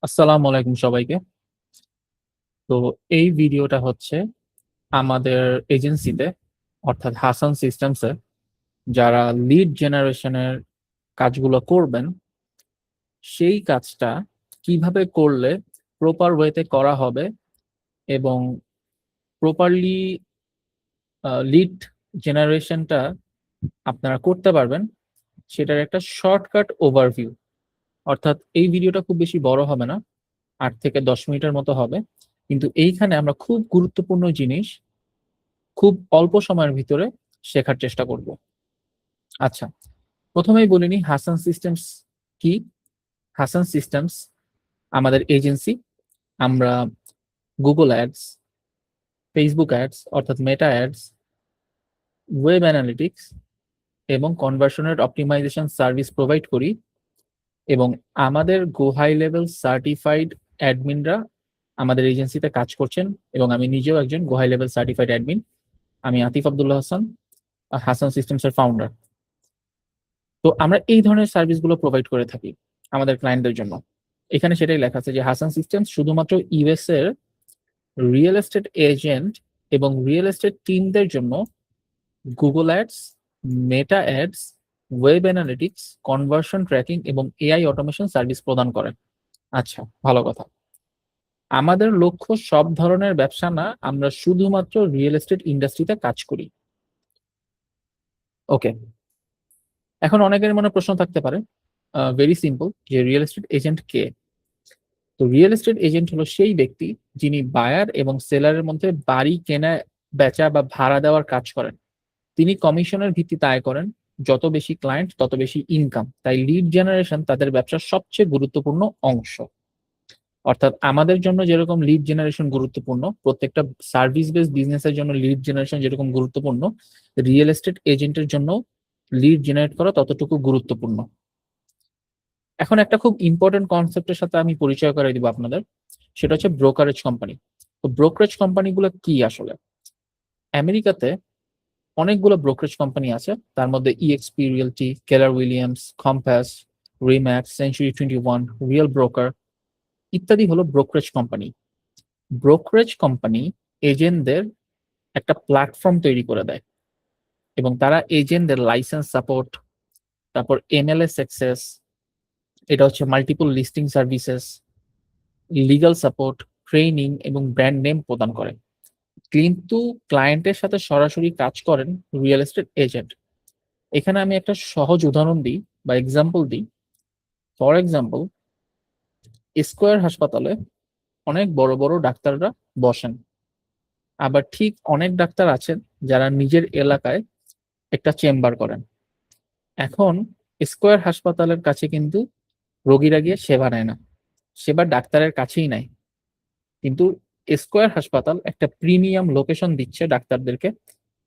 আসসালামু আলাইকুম সবাইকে। তো এই ভিডিওটা হচ্ছে আমাদের এজেন্সিতে অর্থাৎ হাসান সিস্টেমসে যারা লিড জেনারেশনের কাজগুলো করবেন সেই কাজটা কিভাবে করলে প্রপার ওয়েতে করা হবে এবং প্রপারলি লিড জেনারেশনটা আপনারা করতে পারবেন সেটার একটা শর্টকাট ওভারভিউ। অর্থাৎ এই ভিডিওটা খুব বেশি বড় হবে না, 8 থেকে 10 মিনিটের মতো হবে, কিন্তু এইখানে আমরা খুব গুরুত্বপূর্ণ জিনিস খুব অল্প সময়ের ভিতরে শেখার চেষ্টা করব। আচ্ছা, প্রথমেই বলিনি হাসান সিস্টেমস কি। হাসান সিস্টেমস আমাদের এজেন্সি। আমরা গুগল অ্যাডস, ফেসবুক অ্যাডস অর্থাৎ মেটা অ্যাডস, ওয়েব অ্যানালিটিক্স এবং conversion rate optimization service provide করি। এবং আমাদের গো হাই লেভেল সার্টিফাইড অ্যাডমিনরা আমাদের এজেন্সিতে কাজ করছেন এবং আমি নিজেও একজন go high level certified admin. আমি আতিফ আব্দুল্লাহ হাসান, হাসান সিস্টেমসের ফাউন্ডার। তো আমরা এই ধরনের সার্ভিসগুলো প্রোভাইড করে থাকি আমাদের ক্লায়েন্টদের জন্য। এখানে সেটাই লেখা আছে যে হাসান সিস্টেমস শুধুমাত্র ইউএস এর রিয়েল এস্টেট এজেন্ট এবং রিয়েল এস্টেট টিমদের জন্য গুগল অ্যাডস, মেটা ads, web analytics, conversion tracking এবং এআই অটোমেশন সার্ভিস প্রদান করে। আচ্ছা, ভালো কথা। আমাদের লক্ষ্য সব ধরনের ব্যবসা না, আমরা শুধুমাত্র রিয়েল এস্টেট ইন্ডাস্ট্রিতে কাজ করি। ওকে, এখন অনেকের মনে প্রশ্ন থাকতে পারে, ভেরি সিম্পল, যে রিয়েল এস্টেট এজেন্ট কে। তো রিয়েল এস্টেট এজেন্ট হলো সেই ব্যক্তি যিনি বায়ার এবং সেলারের মধ্যে বাড়ি কেনা, বেচা বা ভাড়া দেওয়ার কাজ করেন। তিনি কমিশনের ভিত্তিতে আয় করেন। যত বেশি ক্লায়েন্ট তত বেশি ইনকাম, তাই লিড জেনারেশন তাদের ব্যবসার সবচেয়ে গুরুত্বপূর্ণ অংশ। অর্থাৎ আমাদের জন্য যেরকম লিড জেনারেশন গুরুত্বপূর্ণ, প্রত্যেকটা সার্ভিস বেস বিজনেসের জন্য লিড জেনারেশন যেরকম গুরুত্বপূর্ণ, রিয়েল এস্টেট এজেন্টের জন্য লিড জেনারেট করা ততটুকু গুরুত্বপূর্ণ। এখন একটা খুব ইম্পর্টেন্ট কনসেপ্টের সাথে আমি পরিচয় করাই দিব আপনাদের, সেটা হচ্ছে ব্রোকারেজ কোম্পানি। তো ব্রোকারেজ কোম্পানিগুলো কি আসলে? আমেরিকাতে অনেকগুলো ব্রোকারেজ কোম্পানি আছে, তার মধ্যে EXP Realty, Keller Williams, Compass, Remax, Century 21, Real Broker ইত্যাদি হলো ব্রোকারেজ কোম্পানি। ব্রোকারেজ কোম্পানি এজেন্টদের একটা প্ল্যাটফর্ম তৈরি করে দেয় এবং তারা এজেন্টদের লাইসেন্স সাপোর্ট, তারপর এমএলএস অ্যাক্সেস, এটা হচ্ছে multiple listing services, legal support, training এবং ব্র্যান্ড নেম প্রদান করে। কিন্তু ক্লায়েন্টের সাথে সরাসরি কাজ করেন রিয়েল এস্টেট এজেন্ট। এখানে আমি একটা সহজ উদাহরণ দিই বা এক্সাম্পল দিই। ফর এক্সাম্পল, স্কয়ার হাসপাতালে অনেক বড় বড় ডাক্তাররা বসেন, আবার ঠিক অনেক ডাক্তার আছেন যারা নিজের এলাকায় একটা চেম্বার করেন। এখন স্কয়ার হাসপাতালের কাছে কিন্তু রোগীরা গিয়ে সেবা নেয় না, সেবা ডাক্তারের কাছেই নেয়। কিন্তু স্কয়ার হাসপাতাল একটা প্রিমিয়াম লোকেশন দিচ্ছে ডাক্তারদেরকে,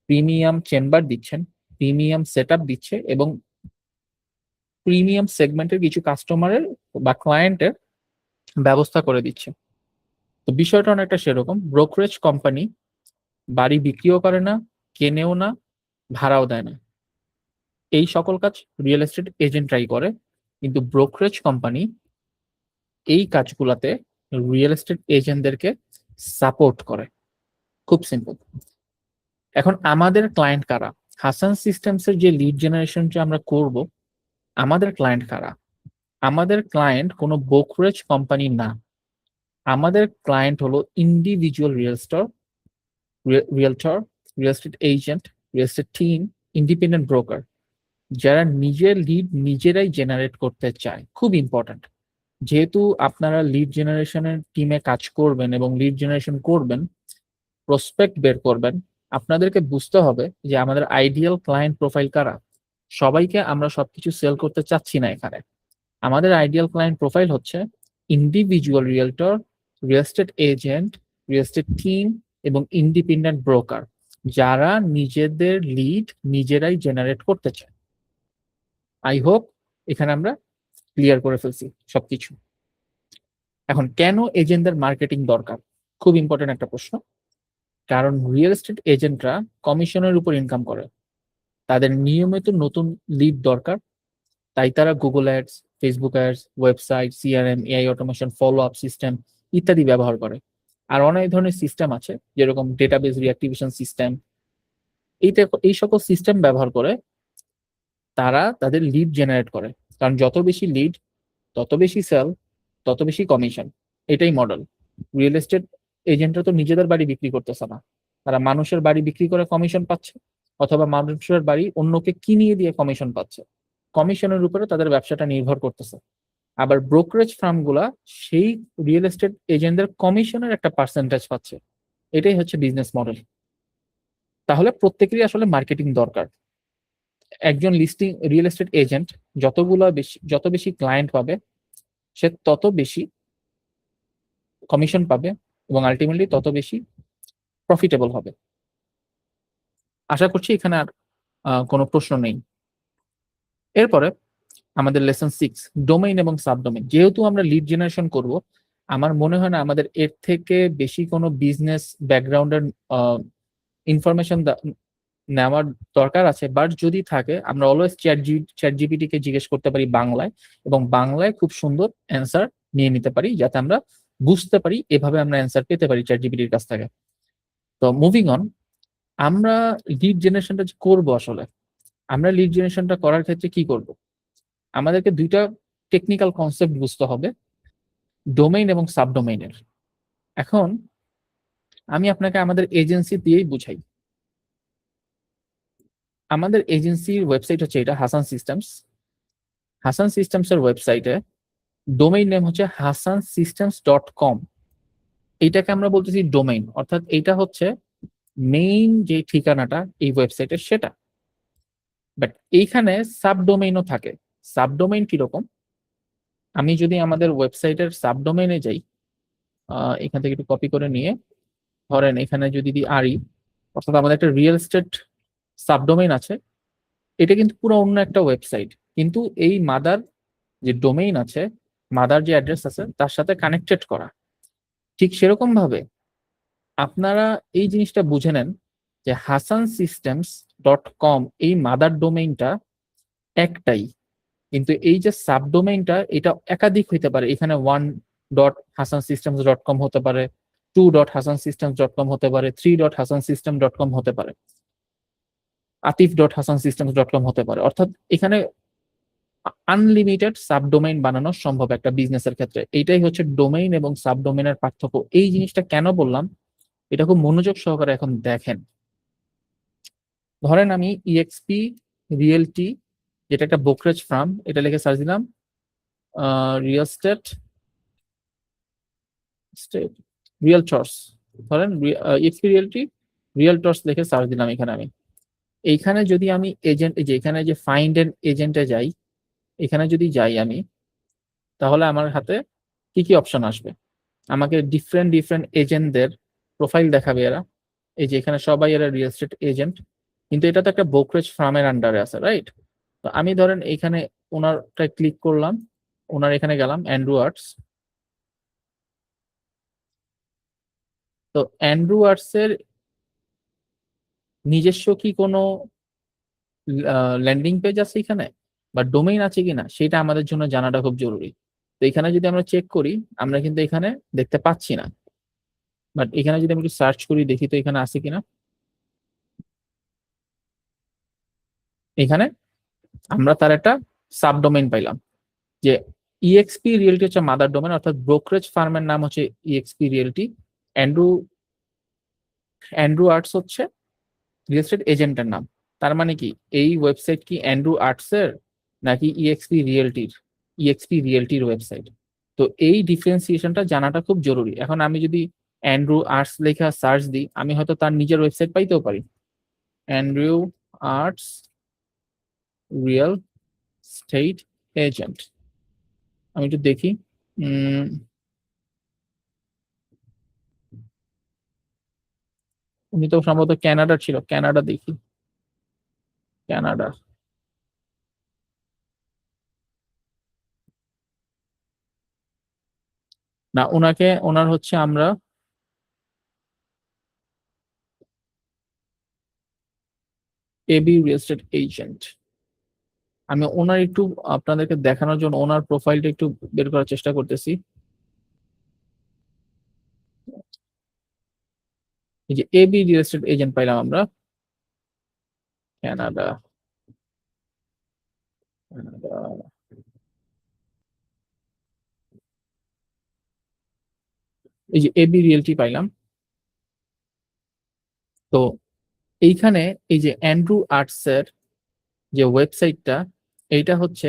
প্রিমিয়াম চেম্বার দিচ্ছেন, প্রিমিয়াম সেট দিচ্ছে এবং প্রিমিয়াম সেগমেন্টের কিছু কাস্টমারের বা ক্লায়েন্টের ব্যবস্থা করে দিচ্ছে। তো বিষয়টা অনেকটা সেরকম। ব্রোকারেজ কোম্পানি বাড়ি বিক্রিও করে না, কেনেও না, ভাড়াও দেয় না। এই সকল কাজ রিয়েল এস্টেট এজেন্টরাই করে, কিন্তু ব্রোকারেজ কোম্পানি এই কাজগুলাতে রিয়েল এস্টেট এজেন্টদেরকে সাপোর্ট করে। খুব সিম্পল। এখন আমাদের ক্লায়েন্ট কারা? হাসান সিস্টেমসের যে লিড জেনারেশনটা আমরা করব, আমাদের ক্লায়েন্ট কারা? আমাদের ক্লায়েন্ট কোনো ব্রোকারেজ কোম্পানি না। আমাদের ক্লায়েন্ট হলো individual realtor, real estate agent, real estate team, independent broker, যারা নিজের লিড নিজেরাই জেনারেট করতে চায়। খুব ইম্পর্ট্যান্ট। যেহেতু আপনারা লিড জেনারেশনের টিমে কাজ করবেন এবং লিড জেনারেশন করবেন, প্রসপেক্ট বের করবেন, আপনাদেরকে বুঝতে হবে যে আমাদের আইডিয়াল ক্লায়েন্ট প্রোফাইল কারা। সবাইকে আমরা সবকিছু সেল করতে চাচ্ছি না এখানে। আমাদের আইডিয়াল ক্লায়েন্ট প্রোফাইল হচ্ছে individual realtor, real estate agent, real estate team এবং ইন্ডিপেন্ডেন্ট ব্রোকার, যারা নিজেদের লিড নিজেরাই জেনারেট করতে চায়। আই হোপ এখানে আমরা ক্লিয়ার করে ফেলছি সবকিছু। এখন কেন এজেন্টদের মার্কেটিং দরকার? খুব ইম্পর্টেন্ট একটা প্রশ্ন। কারণ রিয়েল এস্টেট এজেন্টরা কমিশনের উপর ইনকাম করে, তাদের নিয়মিত নতুন লিড দরকার, তাই তারা Google ads, Facebook ads, website, CRM, AI automation, follow up system ইত্যাদি ব্যবহার করে। আর অনেক ধরনের সিস্টেম আছে যেরকম ডেটাবেস রিঅ্যাক্টিভেশন সিস্টেম। এই সকল সিস্টেম ব্যবহার করে তারা তাদের লিড জেনারেট করে, কারণ যত বেশি লিড তত বেশি সেল, তত বেশি কমিশন। এটাই মডেল। রিয়েল এস্টেট এজেন্টরা তো নিজেদের বাড়ি বিক্রি করতেছে না, তারা মানুষের বাড়ি বিক্রি করে কমিশন পাচ্ছে, অথবা মানুষের বাড়ি অন্যকে কিনিয়ে দিয়ে কমিশন পাচ্ছে। কমিশনের উপরে তাদের ব্যবসাটা নির্ভর করতেছে। আবার ব্রোকারেজ ফার্মগুলা সেই রিয়েল এস্টেট এজেন্টদের কমিশনের একটা পার্সেন্টেজ পাচ্ছে। এটাই হচ্ছে বিজনেস মডেল। তাহলে প্রত্যেকেরই আসলে মার্কেটিং দরকার। একজন লিস্টিং রিয়েল এস্টেট এজেন্ট যত বেশি ক্লায়েন্ট পাবে, সে তত বেশি কমিশন পাবে এবং আলটিমেটলি তত বেশি প্রফিটেবল হবে। আশা করছি এখানে আর কোনো প্রশ্ন নেই। এরপরে আমাদের লেসন 6, ডোমেইন এবং সাবডোমেইন। যেহেতু আমরা লিড জেনারেশন করব, আমার মনে হয় না আমাদের এর থেকে বেশি কোনো বিজনেস ব্যাকগ্রাউন্ডের ইনফরমেশন নেওয়ার দরকার আছে। বাট যদি থাকে, আমরা অলওয়েজ চ্যাট জিপিটি কে জিজ্ঞেস করতে পারি বাংলায়, এবং বাংলায় খুব সুন্দর অ্যান্সার নিয়ে নিতে পারি, যাতে আমরা বুঝতে পারি, এভাবে আমরা অ্যান্সার পেতে পারি চ্যাট জিপিটির কাছ থেকে। তো মুভিং অন, আমরা লিড জেনারেশনটা করবো আসলে, আমরা লিড জেনারেশনটা করার ক্ষেত্রে কি করব? আমাদেরকে দুইটা টেকনিক্যাল কনসেপ্ট বুঝতে হবে, ডোমেইন এবং সাবডোমেইনের। এখন আমি আপনাকে আমাদের এজেন্সি দিয়েই বুঝাই। আমাদের এজেন্সির ওয়েবসাইট হচ্ছে এটা, হাসান সিস্টেমস। হাসান সিস্টেমস এর ওয়েবসাইটে ডোমেইন নেম হচ্ছে hasansystems.com। এইটাকে আমরা বলতেছি ডোমেইন, অর্থাৎ এইটা হচ্ছে মেইন যে ঠিকানাটা এই ওয়েবসাইটের সেটা। বাট এইখানে সাবডোমেইনও থাকে। সাবডোমেইন কিরকম? আমি যদি আমাদের ওয়েবসাইটের সাবডোমেইনে যাই, এখান থেকে একটু কপি করে নিয়ে, ধরেন এখানে যদি দিই আরি, অর্থাৎ আমাদের একটা রিয়েল এস্টেট সাবডোমেইন আছে। এটা কিন্তু পুরো অন্য একটা ওয়েবসাইট, কিন্তু এই মাদার যে ডোমেইন আছে, মাদার যে অ্যাড্রেস আছে তার সাথে কানেক্টেড করা। ঠিক সেরকম ভাবে আপনারা এই জিনিসটা বুঝে নেন যে hasansystems.com এই মাদার ডোমেইনটা একটাই, কিন্তু এই যে সাবডোমেইনটা এটা একাধিক হইতে পারে। এখানে 1.hasansystems.com হতে পারে, 2.hasansystems.com হতে পারে, 3.hasansystems.com হতে পারে, atif.hasansystems.com হতে পারে। অর্থাৎ এখানে আনলিমিটেড সাবডোমেইন বানানো সম্ভব একটা বিজনেসের ক্ষেত্রে। এইটাই হচ্ছে ডোমেইন এবং সাবডোমেইনের পার্থক্য। এই জিনিসটা কেন বললাম, এটা খুব মনোযোগ সহকারে এখন দেখেন। ধরেন আমি ইএক্সপি রিয়েলটি, যেটা একটা ব্রোকারেজ ফার্ম, এটা লিখে সার্চ দিলাম রিয়েল রিয়েলটর্স। ধরেন ইএক্সপি রিয়েলটি রিয়েলটর্স লিখে সার্চ দিলাম এখানে আমি। এইখানে যদি আমি এজেন্ট, এই যে এখানে যে ফাইন্ড এন্ড এজেন্টে যাই, এখানে যদি যাই আমি, তাহলে আমার হাতে কি কি অপশন আসবে? আমাকে ডিফারেন্ট ডিফারেন্ট এজেন্টদের প্রোফাইল দেখাবে এরা। এই যে এখানে সবাই এরা রিয়েল এস্টেট এজেন্ট, কিন্তু এটা তো একটা ব্রোকারেজ ফার্মের আন্ডারে আছে, রাইট? তো আমি ধরেন এইখানে ওনারটা ক্লিক করলাম, ওনার এখানে গেলাম অ্যান্ড্রু আর্টস। তো অ্যান্ড্রু আর্টস এর নিজস্ব কি কোনো ল্যান্ডিং পেজ আছে এখানে, বা ডোমেইন আছে কিনা, সেটা আমাদের জন্য জানাটা খুব জরুরি। তো এখানে যদি আমরা চেক করি, আমরা কিন্তু এখানে দেখতে পাচ্ছি না। বাট এখানে যদি আমি একটু সার্চ করি, দেখি তো এখানে আছে কিনা। এখানে আমরা তার একটা সাবডোমেইন পাইলাম, যে ইএক্সপি রিয়েলটি হচ্ছে মাদার ডোমেন, অর্থাৎ ব্রোকারেজ ফার্মের নাম হচ্ছে EXP realty. Andrew Andrew arts হচ্ছে রিয়েল এস্টেট এজেন্টের নাম। তার মানে কি এই ওয়েবসাইট কি অ্যান্ড্রু আর্টস এর নাকি ইএক্সপি রিয়েলটির ওয়েবসাইট? তো এই ডিফারেন্সিয়েশনটা জানাটা খুব জরুরি। এখন আমি যদি অ্যান্ড্রু আর্টস লেখা সার্চ দিই, আমি হয়তো তার নিজের ওয়েবসাইট পাইতেও পারি, Andrew arts real estate agent. আমি একটু দেখি। উনি তো সম্ভবত ক্যানাডার ছিল, ক্যানাডা দেখি, ক্যানাডা। না, ওনার হচ্ছে আমরা এবি রিয়েল এস্টেট এজেন্ট। আমি ওনার একটু আপনাদেরকে দেখানোর জন্য ওনার প্রোফাইলটা একটু বের করার চেষ্টা করতেছি। এই যে এবি রিয়েল এস্টেট এজেন্ট পাইলাম আমরা, কানাডা। কানাডা। এই যে এবি রিয়েলটি পাইলাম। তো এইখানে এই যে অ্যান্ড্রু আর্টসের যে ওয়েবসাইটটা, এইটা হচ্ছে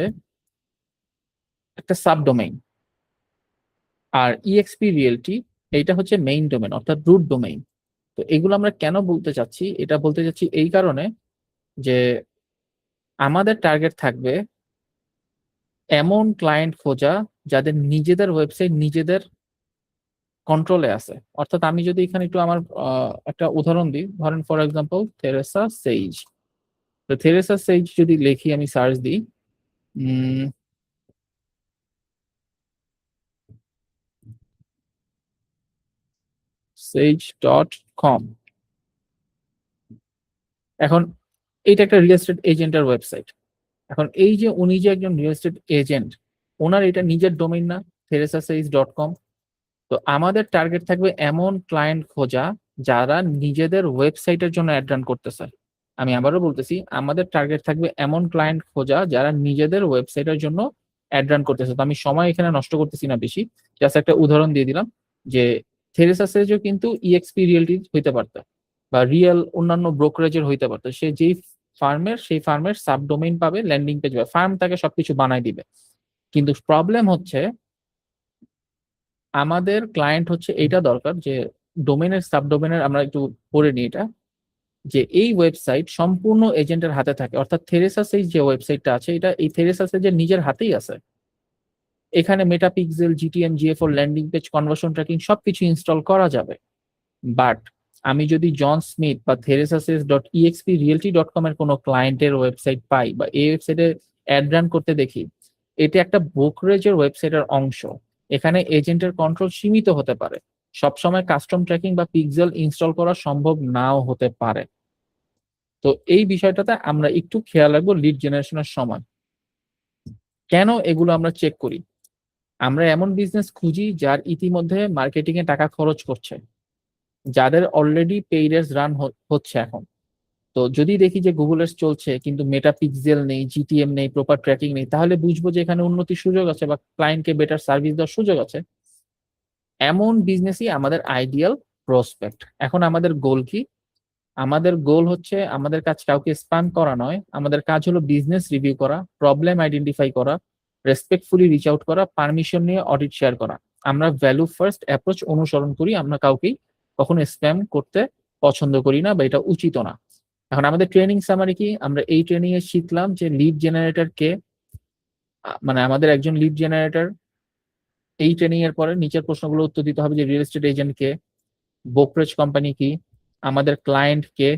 একটা সাবডোমেইন। আর ইএক্সপি রিয়েলটি এইটা হচ্ছে মেইন ডোমেইন অর্থাৎ রুট ডোমেইন। তো এগুলো আমরা কেন বলতে চাচ্ছি, এটা বলতে চাচ্ছি এই কারণে যে আমাদের টার্গেট থাকবে এমন ক্লায়েন্ট খোঁজা যাদের নিজেদের ওয়েবসাইট নিজেদের কন্ট্রোলে আছে। অর্থাৎ আমি যদি এখানে একটু আমার একটা উদাহরণ দিই, ধরেন ফর এক্সাম্পল থেরেসা সেইজ। তো থেরেসা সেইজ যদি লিখি, আমি সার্চ দিই sage.com। এখন এইটা একটা রিয়েল এস্টেট এজেন্টের ওয়েবসাইট। এখন এই যে উনি যে একজন রিয়েল এস্টেট এজেন্ট, ওনার এটা নিজের ডোমেইন না, theresasage.com। তো আমাদের টার্গেট থাকবে এমন ক্লায়েন্ট খোঁজা যারা নিজেদের ওয়েবসাইটের জন্য অ্যাড রান করতে চায়। আমি আবারও বলতেছি, আমাদের টার্গেট থাকবে এমন ক্লায়েন্ট খোঁজা যারা নিজেদের ওয়েবসাইটের জন্য অ্যাড রান করতেছে। তো আমি সময় এখানে নষ্ট করতেছি না বেশি, জাস্ট একটা উদাহরণ দিয়ে দিলাম যে থেরেসা সেজও কিন্তু ইএক্সপি রিয়েলটি হইতে পারতো বা রিয়েল অন্যান্য ব্রোকারেজের হইতে পারতো। সে যেই ফার্মের, সেই ফার্মের সাবডোমেইন পাবে, ল্যান্ডিং পেজ পাবে, ফার্ম তাকে সবকিছু বানাই দিবে। কিন্তু প্রবলেম হচ্ছে আমাদের ক্লায়েন্ট হচ্ছে এইটা দরকার যে ডোমেনের সাবডোমেনের, আমরা একটু পড়ে নিই এটা, যে এই ওয়েবসাইট সম্পূর্ণ এজেন্টের হাতে থাকে। অর্থাৎ থেরেসাসের যে ওয়েবসাইটটা আছে, এটা এই থেরেসাসের যে নিজের হাতেই আছে। এখানে মেটাপিক্সেল, জিটিএম, জিএফ4, ল্যান্ডিং পেজ, কনভার্সন ট্র্যাকিং সবকিছু ইনস্টল করা যাবে। বাট আমি যদি জন স্মিথ বা theresases.exprealty.com এর কোনো ক্লায়েন্টের ওয়েবসাইট পাই বা এই ওয়েবসাইটে অ্যাড রান করতে দেখি, এটা একটা ব্রোকারেজের ওয়েবসাইটের অংশ। এখানে এজেন্টের কন্ট্রোল সীমিত হতে পারে, সবসময় কাস্টম ট্র্যাকিং বা পিক্সেল ইনস্টল করা সম্ভব নাও হতে পারে। তো এই বিষয়টাতে আমরা একটু খেয়াল রাখবো লিড জেনারেশনের সময়। কেন এগুলো আমরা চেক করি? আমরা এমন বিজনেস খুঁজি যার ইতিমধ্যে মার্কেটিং এ টাকা খরচ করছে, যাদের অলরেডি পেইড অ্যাডস রান হচ্ছে এখন। তো যদি দেখি যে গুগল এডস চলছে কিন্তু মেটা পিক্সেল নেই, জিটিএম নেই, প্রপার ট্র্যাকিং নেই, তাহলে বুঝবো যে এখানে উন্নতির সুযোগ আছে বা ক্লায়েন্টকে বেটার সার্ভিস দেওয়ার সুযোগ আছে। এমন বিজনেসই আমাদের আইডিয়াল প্রসপেক্ট। এখন আমাদের গোল কি? আমাদের গোল হচ্ছে আমাদের কাজ কাউকে স্প্যাম করা নয়, আমাদের কাজ হলো বিজনেস রিভিউ করা, প্রবলেম আইডেন্টিফাই করা, রেসপেক্টফুলি রিচ আউট করা, পারমিশন নিয়ে অডিট শেয়ার করা। আমরা ভ্যালু ফার্স্ট অ্যাপ্রোচ অনুসরণ করি, আমরা কাউকেই কখনো স্প্যাম করতে পছন্দ করি না বা এটা উচিত না। এখন আমাদের ট্রেনিং সামারি কি? আমরা এই ট্রেনিং এ শিখলাম যে লিড জেনারেটর কে, মানে আমাদের একজন লিড জেনারেটর। এই ট্রেনিং এর পরে নিচের প্রশ্নগুলো উত্তর দিতে হবে যে রিয়েল এস্টেট এজেন্ট কে, ব্রোকারেজ কোম্পানি কি, আমাদের ক্লায়েন্ট কে,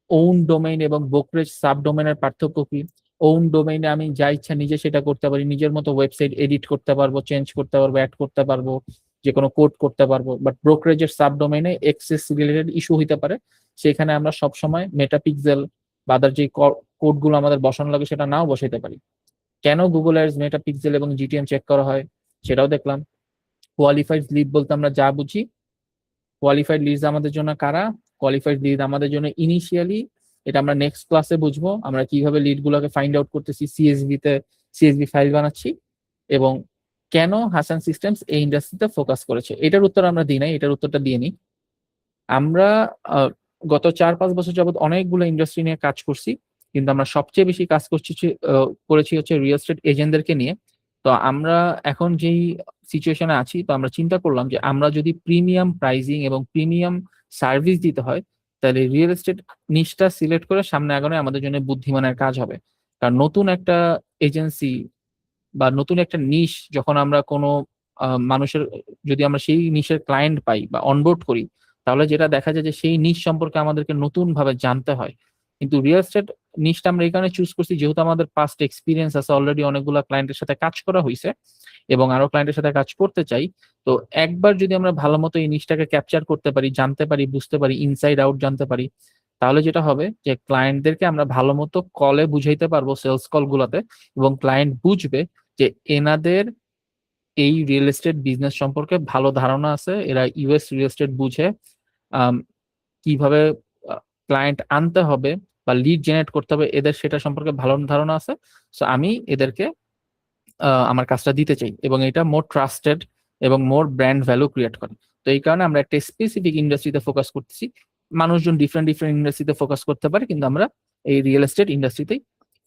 ওন ডোমেইন এবং ব্রোকারেজ সাব ডোমেইনের পার্থক্য কি। ওন ডোমেইনে আমি যা ইচ্ছা নিজে সেটা করতে পারি, নিজের মতো ওয়েবসাইট এডিট করতে পারবো, চেঞ্জ করতে পারবো, অ্যাড করতে পারবো, যে কোনো কোড করতে পারবো। বাট ব্রোকারেজের সাব ডোমেইনে এক্সেস রিলেটেড ইস্যু হইতে পারে, সেখানে আমরা সবসময় মেটাপিক্সেল বা আদার যে কোডগুলো আমাদের বসানো লাগে সেটা নাও বসাইতে পারি। কেন গুগল অ্যাডস মেটাপিক্সেল এবং জিটিএম চেক করা হয় সেটাও দেখলাম। কোয়ালিফাইড লিড বলতে আমরা যা বুঝি, কোয়ালিফাইড লিডস আমাদের জন্য কারা? কোয়ালিফাইড লিড আমাদের জন্য ইনিশিয়ালি, এটা আমরা নেক্সট ক্লাসে বুঝবো আমরা কিভাবে লিড গুলোকে ফাইন্ড আউট করতেছি, সিএসভি ফাইল বানাচ্ছি, এবং কেন হাসান সিস্টেমস এই ইন্ডাস্ট্রিতে ফোকাস করেছে। এটার উত্তর আমরা দিই নাই, এটার উত্তরটা দিয়ে নিই। আমরা গত 4-5 বছর যাবত অনেকগুলো ইন্ডাস্ট্রি নিয়ে কাজ করছি, কিন্তু আমরা সবচেয়ে বেশি কাজ করেছি হচ্ছে রিয়েল এস্টেট এজেন্টদেরকে নিয়ে। তো আমরা এখন যেই সিচুয়েশনে আছি, তো আমরা চিন্তা করলাম যে আমরা যদি প্রিমিয়াম প্রাইজিং এবং প্রিমিয়াম সার্ভিস দিতে হয়, তাহলে রিয়েল এস্টেট নিশটা সিলেক্ট করে সামনে আগানো আমাদের জন্য বুদ্ধিমানের কাজ হবে। কারণ নতুন একটা এজেন্সি বা নতুন একটা নিশ যখন আমরা কোনো মানুষের, যদি আমরা সেই নিশের ক্লায়েন্ট পাই বা অনবোর্ড করি, তাহলে যেটা দেখা যায় যে সেই নিশ সম্পর্কে আমাদেরকে নতুন ভাবে জানতে হয়। কিন্তু রিয়েল এস্টেট নিশটা আমরা এই কারণে চুজ করছি যেহেতু আমাদের পাস্ট এক্সপিরিয়েন্স আছে, অলরেডি অনেকগুলো ক্লায়েন্টের সাথে কাজ করা হয়েছে এবং আরো ক্লায়েন্টের সাথে কাজ করতে চাই। তো একবার যদি আমরা ভালো মতো এই নিশটাকে ক্যাপচার করতে পারি, জানতে পারি, বুঝতে পারি, ইনসাইড আউট জানতে পারি, তাহলে যেটা হবে যে ক্লায়েন্টদেরকে আমরা ভালো মতো কলে বুঝাইতে পারবো, সেলস কল গুলাতে, এবং ক্লায়েন্ট বুঝবে যে এনাদের এই রিয়েল এস্টেট বিজনেস সম্পর্কে ভালো ধারণা আছে, এরা ইউএস রিয়েল এস্টেট বুঝে, আম, কিভাবে ক্লায়েন্ট আনতে হবে বা লিড জেনারেট করতে হবে এদের সেটা সম্পর্কে ভালো ধারণা আছে। সো আমি এদেরকে আমার কাজটা দিতে চাই, এবং এটা মোর ট্রাস্টেড এবং মোর ব্র্যান্ড ভ্যালু ক্রিয়েট করে। তো এই কারণে আমরা একটা স্পেসিফিক ইন্ডাস্ট্রিতে ফোকাস করতেছি। মানুষজন ডিফারেন্ট ডিফারেন্ট ইন্ডাস্ট্রিতে ফোকাস করতে পারে, কিন্তু আমরা এই রিয়েল এস্টেট ইন্ডাস্ট্রিতেই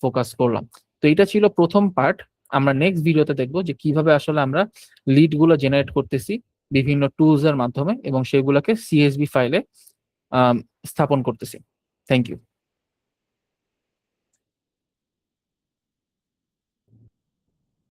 ফোকাস করলাম। তো এটা ছিল প্রথম পার্ট। আমরা নেক্সট ভিডিওতে দেখবো যে কিভাবে আসলে আমরা লিড গুলো জেনারেট করতেছি বিভিন্ন টুলস এর মাধ্যমে, এবং সেগুলোকে সিএসভি ফাইলে স্থাপন করতেছি। Thank you.